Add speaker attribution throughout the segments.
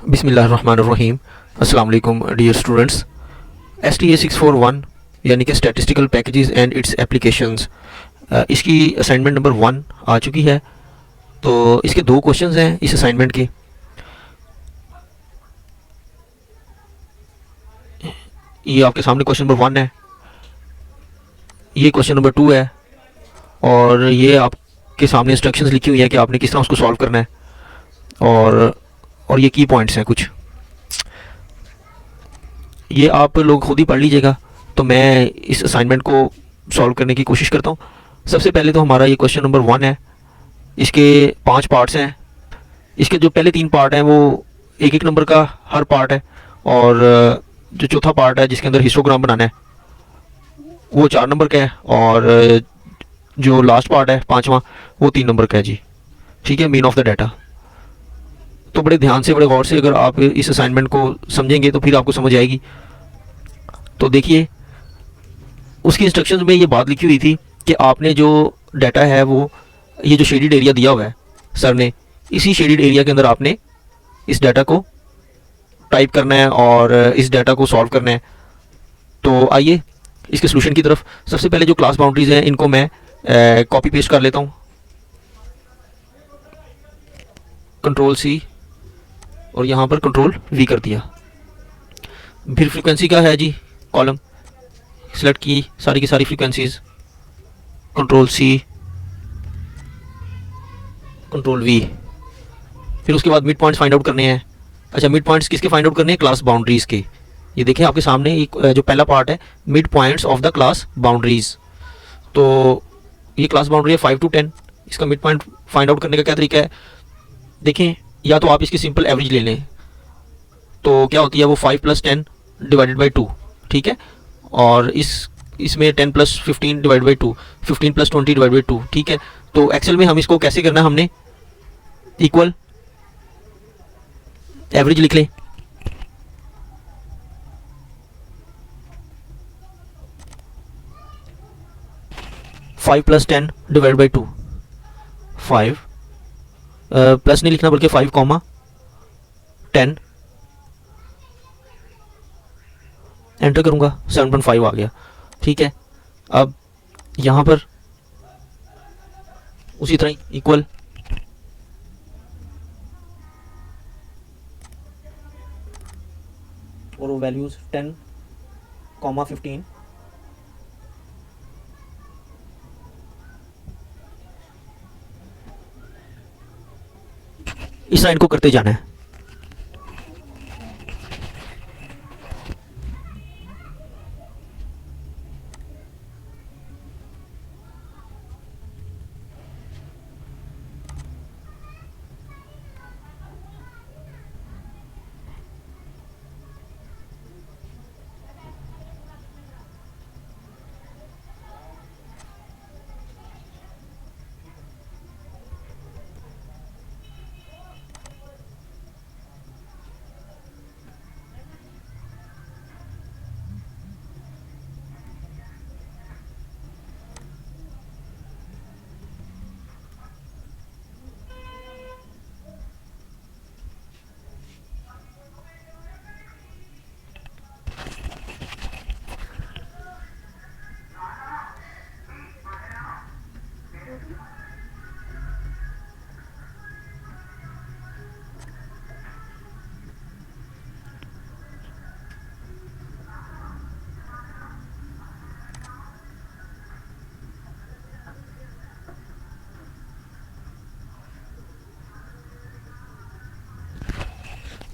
Speaker 1: बिस्मिल्लाहिर्रहमानिर्रहीम। अस्सलाम वालेकुम डियर स्टूडेंट्स। STA 641 यानी कि statistical packages and it's applications, इसकी असाइनमेंट नंबर 1 आ चुकी है। तो इसके दो क्वेश्चंस हैं इस असाइनमेंट के। ये आपके सामने क्वेश्चन नंबर 1 है, ये क्वेश्चन नंबर 2 है, और ये आपके सामने इंस्ट्रक्शंस लिखी हुई हैं कि आपने किस तरह उसको सॉल्व करना है। और ये की पॉइंट्स हैं कुछ, ये आप लोग खुद ही पढ़ लीजिएगा। तो मैं इस असाइनमेंट को सॉल्व करने की कोशिश करता हूँ। सबसे पहले तो हमारा ये क्वेश्चन नंबर 1 है, इसके 5 पार्ट्स हैं। इसके जो पहले 3 पार्ट हैं वो एक एक नंबर का हर पार्ट है, और जो चौथा पार्ट है जिसके अंदर हिस्टोग्राम बनाना है वो 4 नंबर का है, और जो लास्ट पार्ट है 5वां वो 3 नंबर का है जी। ठीक है, मीन ऑफ द डाटा। तो बड़े ध्यान से, बड़े गौर से अगर आप इस असाइनमेंट को समझेंगे तो फिर आपको समझ आएगी। तो देखिए, उसकी इंस्ट्रक्शंस में ये बात लिखी हुई थी कि आपने जो डाटा है वो, ये जो शेडिड एरिया दिया हुआ है सर ने, इसी शेडिड एरिया के अंदर आपने इस डाटा को टाइप करना है और इस डाटा को सॉल्व करना है। तो आइए इसके सोल्यूशन की तरफ। सबसे पहले जो क्लास बाउंड्रीज हैं इनको मैं कॉपी पेस्ट कर लेता हूँ, Ctrl+C, और यहाँ पर Ctrl+V कर दिया। फिर फ्रीक्वेंसी का है जी कॉलम, सेलेक्ट की सारी की सारी फ्रीक्वेंसीज, Ctrl+C, Ctrl+V। फिर उसके बाद मिड पॉइंट्स फाइंड आउट करने हैं। अच्छा, मिड पॉइंट्स किसके फाइंड आउट करने हैं? क्लास बाउंड्रीज के। ये देखें आपके सामने एक जो पहला पार्ट है, mid points of the class boundaries. तो ये क्लास बाउंड्री है 5 to 10। इसका मिड पॉइंट फाइंड आउट करने का क्या तरीका है? देखें, या तो आप इसकी सिंपल एवरेज ले लें, तो क्या होती है वो 5 + 10 / 2। ठीक है, और इसमें 10 + 15 / 2, 15 + 20 / 2। ठीक है, तो एक्सेल में हम इसको कैसे करना है, हमने इक्वल एवरेज लिख लें। फाइव + 10 / 2, 5 प्लस नहीं लिखना बल्कि 5, 10, एंटर करूंगा, 7.5 आ गया। ठीक है, अब यहाँ पर उसी तरह इक्वल और वो वैल्यूज 10, 15, इस लाइन को करते जाना है।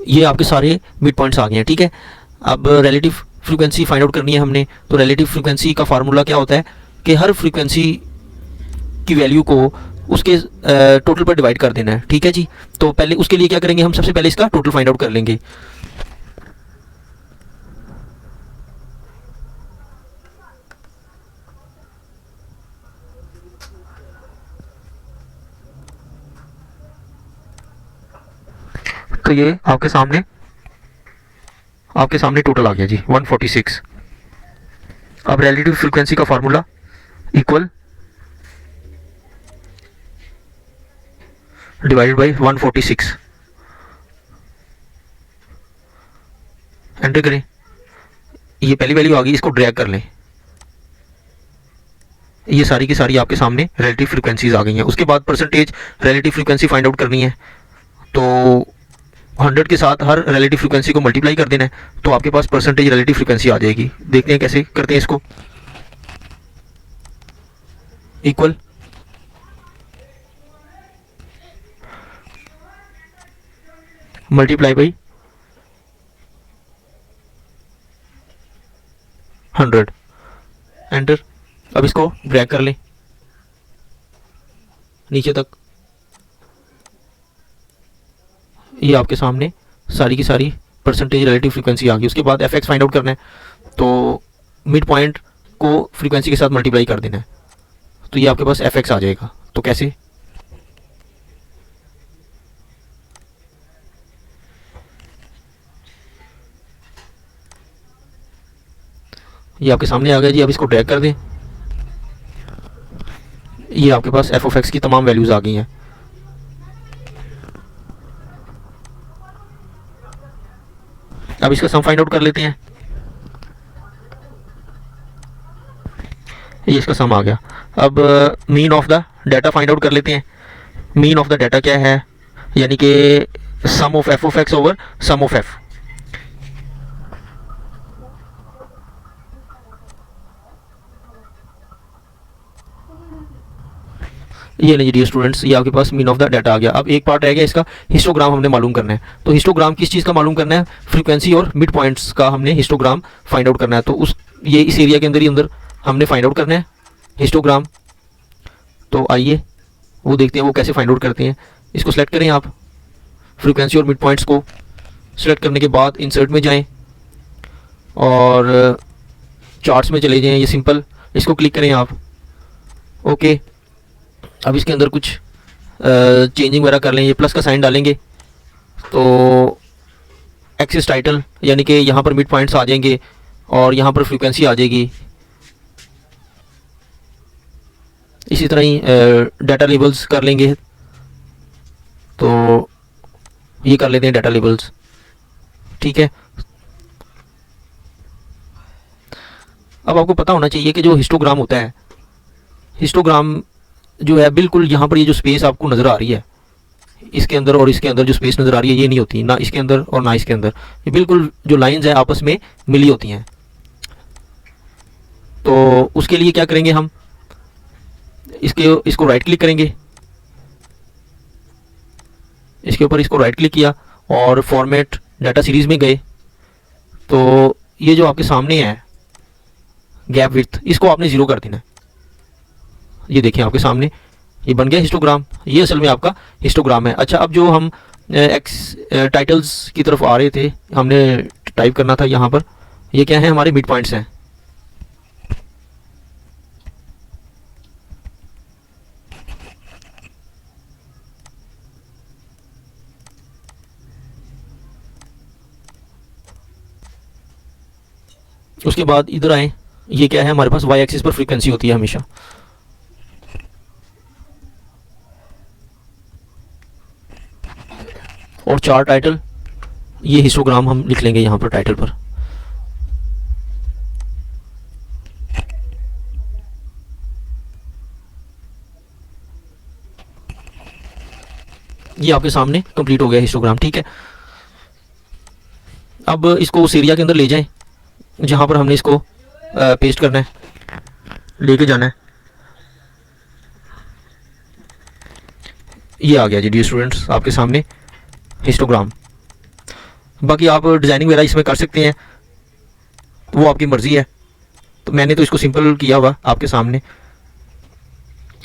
Speaker 1: ये आपके सारे मिड पॉइंट्स आ गए हैं। ठीक है, अब रिलेटिव फ्रीक्वेंसी फाइंड आउट करनी है हमने। तो रिलेटिव फ्रीक्वेंसी का फार्मूला क्या होता है कि हर फ्रीक्वेंसी की वैल्यू को उसके टोटल पर डिवाइड कर देना है। ठीक है जी, तो पहले उसके लिए क्या करेंगे, हम सबसे पहले इसका टोटल फाइंड आउट कर लेंगे। तो ये आपके सामने टोटल आ गया जी 146। अब रिलेटिव फ्रीक्वेंसी का formula equal divided by 146। Enter करें, ये पहली वैल्यू आ गई, इसको ड्रैग कर लें, ये सारी की सारी आपके सामने रिलेटिव फ्रीक्वेंसीज आ गई हैं। उसके बाद percentage relative frequency find out करनी है, तो 100 के साथ हर रिलेटिव फ्रीक्वेंसी को मल्टीप्लाई कर देना है, तो आपके पास परसेंटेज रिलेटिव फ्रीक्वेंसी आ जाएगी। देखते हैं कैसे करते हैं इसको। Equal multiply by 100, enter. अब इसको ड्रैग कर लें नीचे तक, ये आपके सामने सारी की सारी परसेंटेज रिलेटिव फ्रीक्वेंसी आ गई। उसके बाद एफ एक्स फाइंड आउट करना है, तो मिड पॉइंट को फ्रीक्वेंसी के साथ मल्टीप्लाई कर देना है, तो ये आपके पास एफ एक्स आ जाएगा। तो कैसे, ये आपके सामने आ गया जी। अब इसको ड्रैग कर दें, ये आपके पास एफ ऑफ एक्स की तमाम वैल्यूज आ गई हैं। अब इसका सम फाइंड आउट कर लेते हैं, ये इसका सम आ गया। अब mean of the data find out कर लेते हैं। मीन ऑफ द डाटा क्या है, यानी कि sum of F of X over sum of F. ये नहीं डियर स्टूडेंट्स, ये आपके पास मीन ऑफ द डाटा आ गया। अब एक पार्ट रह गया इसका, हिस्टोग्राम हमने मालूम करना है। तो हिस्टोग्राम किस चीज़ का मालूम करना है, फ्रीक्वेंसी और मिड पॉइंट्स का हमने हिस्टोग्राम फाइंड आउट करना है। तो उस ये इस एरिया के अंदर ही अंदर हमने फाइंड आउट करना है हिस्टोग्राम। तो आइए वो देखते हैं वो कैसे फाइंड आउट करते हैं। इसको सेलेक्ट करें आप, फ्रीक्वेंसी और मिड पॉइंट्स को सेलेक्ट करने के बाद इंसर्ट में जाएँ और चार्ट्स में चले जाएँ, ये सिंपल, इसको क्लिक करें आप। ओके, अब इसके अंदर कुछ चेंजिंग वगैरह कर लें, ये प्लस का साइन डालेंगे तो एक्सिस टाइटल, यानी कि यहाँ पर मिड पॉइंट्स आ जाएंगे और यहाँ पर फ्रीक्वेंसी आ जाएगी। इसी तरह ही डाटा लेबल्स कर लेंगे, तो ये कर लेते हैं डाटा लेबल्स, ठीक है। अब आपको पता होना चाहिए कि जो हिस्टोग्राम होता है, हिस्टोग्राम जो है बिल्कुल यहाँ पर ये जो स्पेस आपको नज़र आ रही है, इसके अंदर और इसके अंदर जो स्पेस नज़र आ रही है ये नहीं होती, ना इसके अंदर और ना इसके अंदर, ये बिल्कुल जो लाइंस है आपस में मिली होती हैं। तो उसके लिए क्या करेंगे हम, इसको राइट क्लिक करेंगे, इसके ऊपर इसको राइट क्लिक किया और फॉर्मेट डाटा सीरीज़ में गए, तो ये जो आपके सामने है गैप विड्थ, इसको आपने ज़ीरो कर देना है। ये देखें आपके सामने ये बन गया हिस्टोग्राम, ये असल में आपका हिस्टोग्राम है। अच्छा, अब जो हम टाइटल्स की तरफ आ रहे थे, हमने टाइप करना था यहाँ पर, ये क्या है, हमारे मिड पॉइंट्स हैं। उसके बाद इधर आए, ये क्या है, हमारे पास वाई एक्सिस पर फ्रीक्वेंसी होती है हमेशा। और चार्ट टाइटल, ये हिस्टोग्राम हम लिख लेंगे यहाँ पर टाइटल पर। ये आपके सामने कंप्लीट हो गया हिस्टोग्राम, ठीक है। अब इसको उस एरिया के अंदर ले जाएं जहाँ पर हमने इसको पेस्ट करना है, लेके जाना है। ये आ गया जी डियर स्टूडेंट्स आपके सामने हिस्टोग्राम। बाकी आप डिज़ाइनिंग वगैरह इसमें कर सकते हैं, वो आपकी मर्ज़ी है। तो मैंने तो इसको सिंपल किया हुआ आपके सामने।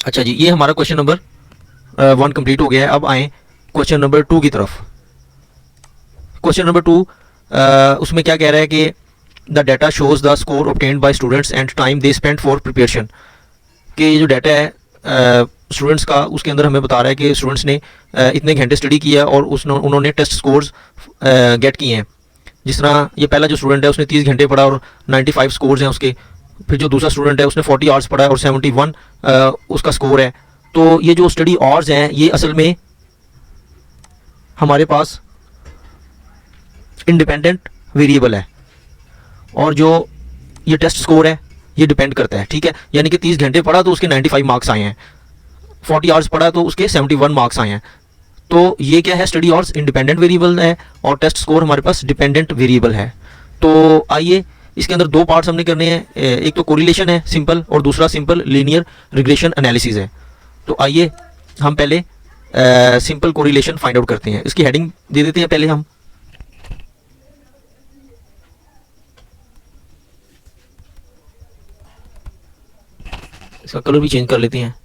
Speaker 1: अच्छा जी, ये हमारा क्वेश्चन नंबर 1 कंप्लीट हो गया है। अब आए क्वेश्चन नंबर 2 की तरफ। क्वेश्चन नंबर 2 उसमें क्या कह रहा है कि the data shows the score obtained by students and time they spend for preparation. कि ये जो डाटा है स्टूडेंट्स का, उसके अंदर हमें बता रहा है कि स्टूडेंट्स ने इतने घंटे स्टडी किया और उन्होंने टेस्ट स्कोर्स गेट किए हैं। जिस तरह ये पहला जो स्टूडेंट है उसने 30 घंटे पढ़ा और 95 स्कोर्स हैं उसके। फिर जो दूसरा स्टूडेंट है उसने 40 आवर्स पढ़ा है और 71 उसका स्कोर है। तो ये जो स्टडी आवर्स हैं ये असल में हमारे पास इंडिपेंडेंट वेरिएबल है। और जो ये टेस्ट स्कोर है ये डिपेंड करता है, ठीक है। यानी कि 30 घंटे पढ़ा तो उसके 95 मार्क्स आए हैं, 40 आवर्स पढ़ा तो उसके 71 मार्क्स आए हैं। तो ये क्या है, स्टडी आवर्स इंडिपेंडेंट वेरिएबल है और टेस्ट स्कोर हमारे पास डिपेंडेंट वेरिएबल है। तो आइए इसके अंदर दो पार्ट्स हमने करने हैं, एक तो कोरिलेशन है सिंपल और दूसरा सिंपल लीनियर रिग्रेशन एनालिसिस है। तो आइए हम पहले सिंपल कोरिलेशन फाइंड आउट करते हैं। इसकी हेडिंग दे देते हैं पहले हम। इसका कलर भी चेंज कर लेते हैं।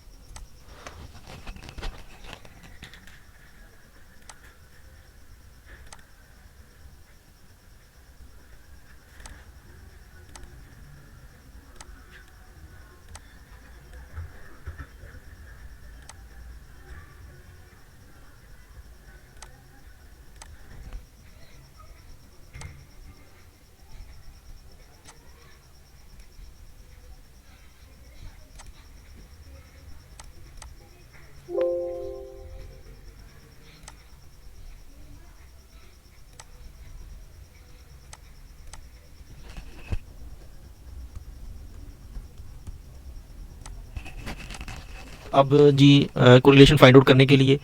Speaker 1: अब जी कोरिलेशन फाइंड आउट करने के लिए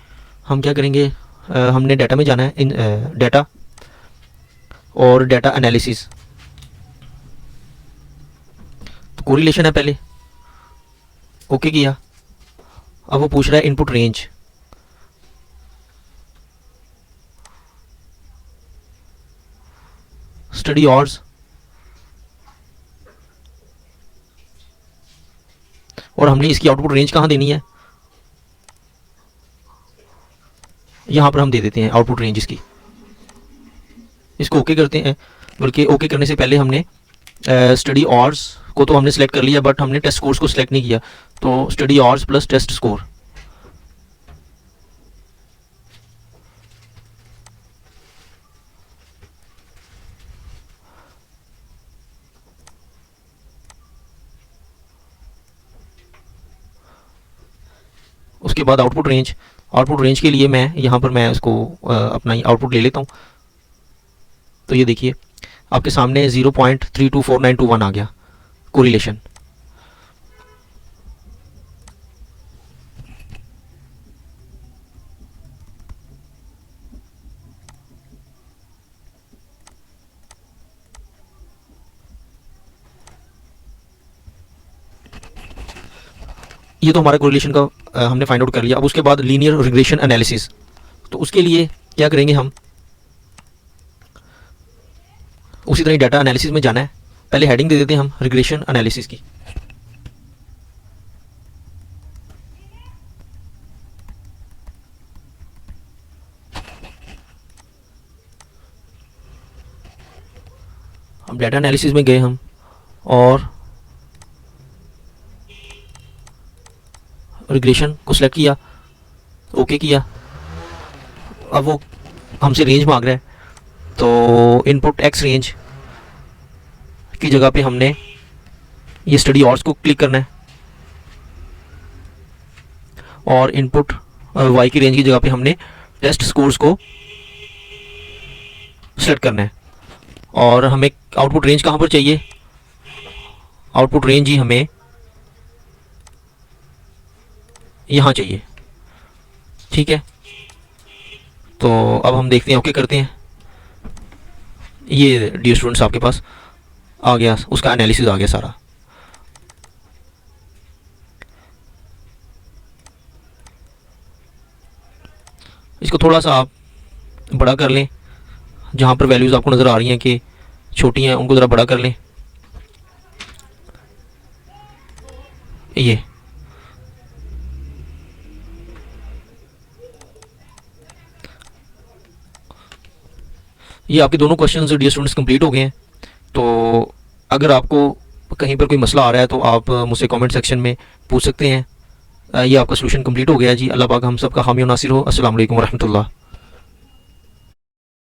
Speaker 1: हम क्या करेंगे, हमने डाटा में जाना है, इन डाटा और डाटा एनालिसिस। तो कोरिलेशन है पहले, ओके किया। अब वो पूछ रहा है इनपुट रेंज। स्टडी आवर्स और हमने इसकी आउटपुट रेंज कहाँ देनी है, यहाँ पर हम दे देते हैं आउटपुट रेंज इसकी। इसको ओके करते हैं, बल्कि ओके करने से पहले हमने स्टडी आवर्स को तो हमने सेलेक्ट कर लिया, बट हमने टेस्ट स्कोर्स को सिलेक्ट नहीं किया। तो study hours plus test score, उसके बाद आउटपुट रेंज। आउटपुट रेंज के लिए मैं यहाँ पर मैं उसको अपना आउटपुट ले लेता हूँ। तो ये देखिए आपके सामने 0.324921 आ गया कोरिलेशन। ये तो हमारा कोरिलेशन का हमने फाइंड आउट कर लिया। अब उसके बाद लीनियर रिग्रेशन एनालिसिस। तो उसके लिए क्या करेंगे, हम उसी तरह डाटा एनालिसिस में जाना है। पहले हेडिंग दे देते हैं हम रिग्रेशन एनालिसिस की। हम डाटा एनालिसिस में गए हम और रिग्रेशन को सिलेक्ट किया, ओके किया। अब वो हमसे रेंज मांग रहा है, तो इनपुट एक्स रेंज की जगह पे हमने ये स्टडी आवर्स को क्लिक करना है और इनपुट वाई की रेंज की जगह पे हमने टेस्ट स्कोर्स को सेलेक्ट करना है। और हमें आउटपुट रेंज कहाँ पर चाहिए, आउटपुट रेंज ही हमें यहाँ चाहिए, ठीक है। तो अब हम देखते हैं, ओके करते हैं। ये डियर स्टूडेंट्स आपके पास आ गया, उसका एनालिसिस आ गया सारा। इसको थोड़ा सा आप बड़ा कर लें, जहाँ पर वैल्यूज़ आपको नज़र आ रही हैं कि छोटी हैं उनको ज़रा बड़ा कर लें। ये आपके दोनों क्वेश्चन डियर स्टूडेंट्स कंप्लीट हो गए हैं। तो अगर आपको कहीं पर कोई मसला आ रहा है तो आप मुझसे कमेंट सेक्शन में पूछ सकते हैं। ये आपका सोल्यूशन कंप्लीट हो गया जी। अल्लाह पाक हम सब का हामी और नासिर हो। अस्सलाम वालेकुम रहमतुल्लाह।